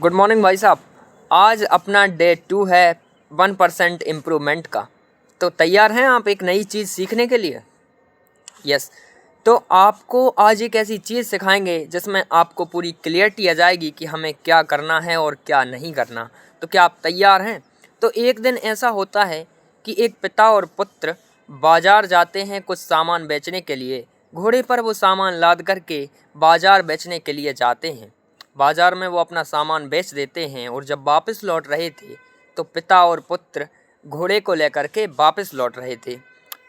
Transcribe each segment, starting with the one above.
Good morning भाई साहब। आज अपना डे 2 है 1% इम्प्रूवमेंट का। तो तैयार हैं आप एक नई चीज़ सीखने के लिए? यस। तो आपको आज एक ऐसी चीज़ सिखाएंगे जिसमें आपको पूरी क्लियरिटी आ जाएगी कि हमें क्या करना है और क्या नहीं करना। तो क्या आप तैयार हैं? तो एक दिन ऐसा होता है कि एक पिता और पुत्र बाज़ार जाते हैं कुछ सामान बेचने के लिए। घोड़े पर वो सामान लाद करके बाज़ार बेचने के लिए जाते हैं। बाज़ार में वो अपना सामान बेच देते हैं और जब वापस लौट रहे थे तो पिता और पुत्र घोड़े को लेकर के वापस लौट रहे थे।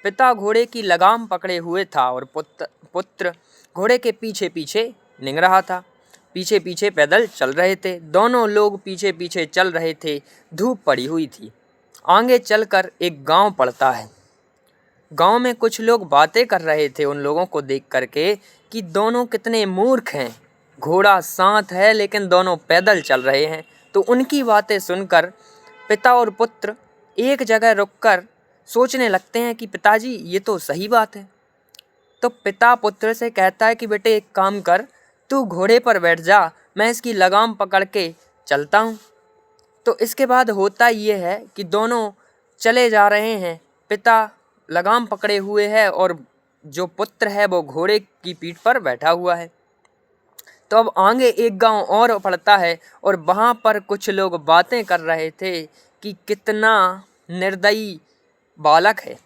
पिता घोड़े की लगाम पकड़े हुए था और पुत्र घोड़े के पीछे पीछे निंग रहा था। पीछे पीछे पैदल चल रहे थे। दोनों लोग पीछे पीछे चल रहे थे। धूप पड़ी हुई थी। आगे चलकर एक गांव पड़ता है। गांव में कुछ लोग बातें कर रहे थे उन लोगों को देख करके कि दोनों कितने मूर्ख हैं। घोड़ा साथ है लेकिन दोनों पैदल चल रहे हैं। तो उनकी बातें सुनकर पिता और पुत्र एक जगह रुककर सोचने लगते हैं कि पिताजी ये तो सही बात है। तो पिता पुत्र से कहता है कि बेटे एक काम कर, तू घोड़े पर बैठ जा, मैं इसकी लगाम पकड़ के चलता हूँ। तो इसके बाद होता ये है कि दोनों चले जा रहे हैं। पिता लगाम पकड़े हुए है और जो पुत्र है वो घोड़े की पीठ पर बैठा हुआ है। तो अब आगे एक गांव और पड़ता है और वहाँ पर कुछ लोग बातें कर रहे थे कि कितना निर्दयी बालक है,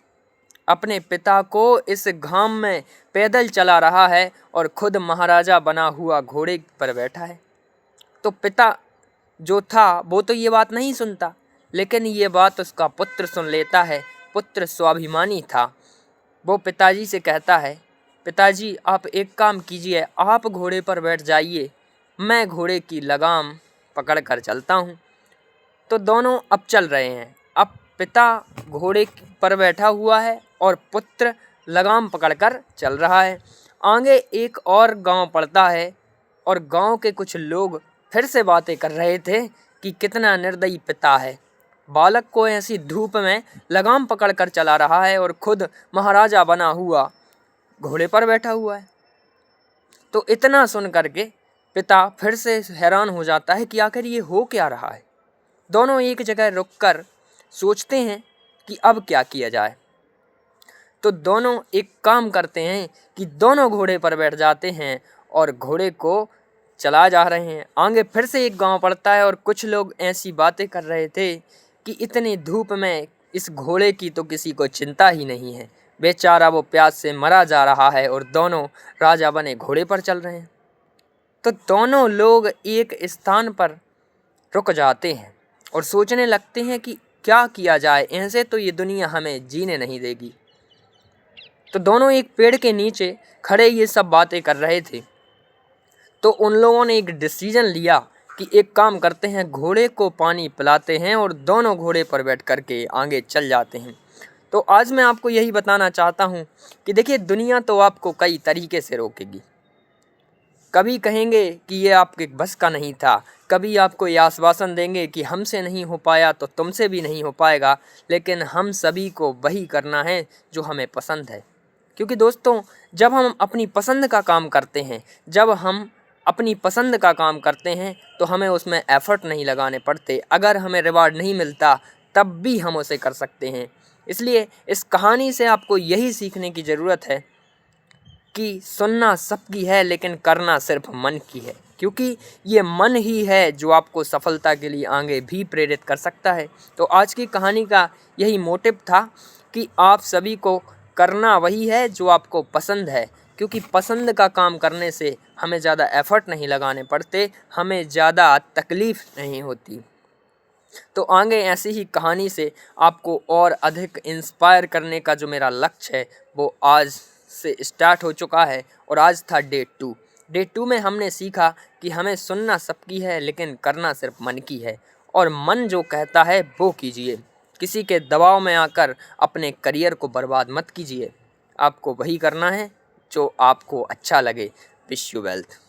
अपने पिता को इस घाम में पैदल चला रहा है और खुद महाराजा बना हुआ घोड़े पर बैठा है। तो पिता जो था वो तो ये बात नहीं सुनता, लेकिन ये बात उसका पुत्र सुन लेता है। पुत्र स्वाभिमानी था। वो पिताजी से कहता है, पिताजी आप एक काम कीजिए, आप घोड़े पर बैठ जाइए, मैं घोड़े की लगाम पकड़ कर चलता हूँ। तो दोनों अब चल रहे हैं। अब पिता घोड़े पर बैठा हुआ है और पुत्र लगाम पकड़कर चल रहा है। आगे एक और गांव पड़ता है और गांव के कुछ लोग फिर से बातें कर रहे थे कि कितना निर्दयी पिता है, बालक को ऐसी धूप में लगाम पकड़कर चला रहा है और खुद महाराजा बना हुआ घोड़े पर बैठा हुआ है। तो इतना सुन करके पिता फिर से हैरान हो जाता है कि आखिर ये हो क्या रहा है। दोनों एक जगह रुककर सोचते हैं कि अब क्या किया जाए। तो दोनों एक काम करते हैं कि दोनों घोड़े पर बैठ जाते हैं और घोड़े को चला जा रहे हैं। आगे फिर से एक गांव पड़ता है और कुछ लोग ऐसी बातें कर रहे थे कि इतनी धूप में इस घोड़े की तो किसी को चिंता ही नहीं है, बेचारा वो प्यास से मरा जा रहा है और दोनों राजा बने घोड़े पर चल रहे हैं। तो दोनों लोग एक स्थान पर रुक जाते हैं और सोचने लगते हैं कि क्या किया जाए, ऐसे तो ये दुनिया हमें जीने नहीं देगी। तो दोनों एक पेड़ के नीचे खड़े ये सब बातें कर रहे थे। तो उन लोगों ने एक डिसीजन लिया कि एक काम करते हैं, घोड़े को पानी पिलाते हैं और दोनों घोड़े पर बैठ कर के आगे चल जाते हैं। तो आज मैं आपको यही बताना चाहता हूँ कि देखिए दुनिया तो आपको कई तरीके से रोकेगी। कभी कहेंगे कि ये आपके बस का नहीं था, कभी आपको ये आश्वासन देंगे कि हमसे नहीं हो पाया तो तुमसे भी नहीं हो पाएगा, लेकिन हम सभी को वही करना है जो हमें पसंद है। क्योंकि दोस्तों जब हम अपनी पसंद का काम करते हैं, जब हम अपनी पसंद का काम करते हैं तो हमें उसमें एफ़र्ट नहीं लगाने पड़ते। अगर हमें रिवार्ड नहीं मिलता तब भी हम उसे कर सकते हैं। इसलिए इस कहानी से आपको यही सीखने की ज़रूरत है कि सुनना सबकी है लेकिन करना सिर्फ मन की है, क्योंकि ये मन ही है जो आपको सफलता के लिए आगे भी प्रेरित कर सकता है। तो आज की कहानी का यही मोटिव था कि आप सभी को करना वही है जो आपको पसंद है, क्योंकि पसंद का काम करने से हमें ज़्यादा एफ़र्ट नहीं लगाने पड़ते, हमें ज़्यादा तकलीफ़ नहीं होती। तो आगे ऐसी ही कहानी से आपको और अधिक इंस्पायर करने का जो मेरा लक्ष्य है वो आज से स्टार्ट हो चुका है। और आज था डे 2। डे 2 में हमने सीखा कि हमें सुनना सबकी है लेकिन करना सिर्फ मन की है, और मन जो कहता है वो कीजिए। किसी के दबाव में आकर अपने करियर को बर्बाद मत कीजिए। आपको वही करना है जो आपको अच्छा लगे। Wish you wealth.